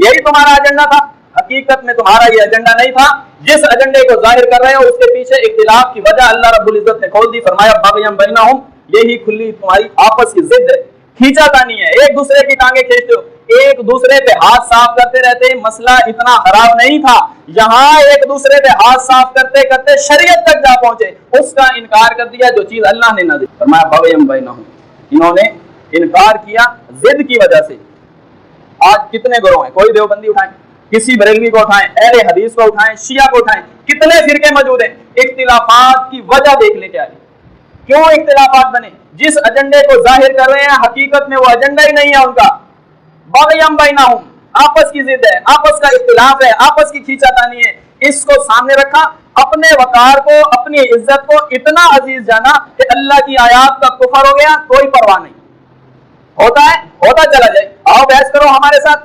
यही तुम्हारा एजेंडा था। हकीकत में तुम्हारा ये एजेंडा नहीं था। जिस एजेंडे को जाहिर कर रहे हो उसके पीछे इख्तिलाफ की वजह अल्लाह रब्बुल इज्जत ने खोल दी। फरमाया बग़यम बैनहुम, यही खुली तुम्हारी आपस की जिद है, खींचातानी है, एक दूसरे की टांगे खींचते हो, एक दूसरे पे हाथ साफ करते रहते। मसला इतना खराब नहीं था, यहाँ एक दूसरे पे हाथ साफ करते करते शरीयत तक जा पहुंचे, उसका इनकार कर दिया जो चीज अल्लाह ने नाज़िल। फरमाया बग़यम बैनहुम, इन्होंने इनकार किया जिद की वजह से। आज कितने ग्रोह हैं, कोई देवबंदी उठाएं, किसी बरेलवी को उठाएं, अहले हदीस को उठाएं, शिया को उठाएं, कितने फिरके मौजूद हैं। इख्तिलाफात की वजह देख ले क्या है, क्यों इख्तिलाफात बने। जिस एजेंडे को जाहिर कर रहे हैं हकीकत में वो एजेंडा ही नहीं है उनका। बग़यम बैनहुम, आपस की जिद है, आपस का इख्तिलाफ है, आपस की खींचातानी है। इसको सामने रखा, अपने वकार को, अपनी इज्जत को इतना अजीज जाना कि अल्लाह की आयात का कुफर हो गया, कोई परवाह नहीं। होता है, होता चला जाए, आओ बहस करो हमारे साथ,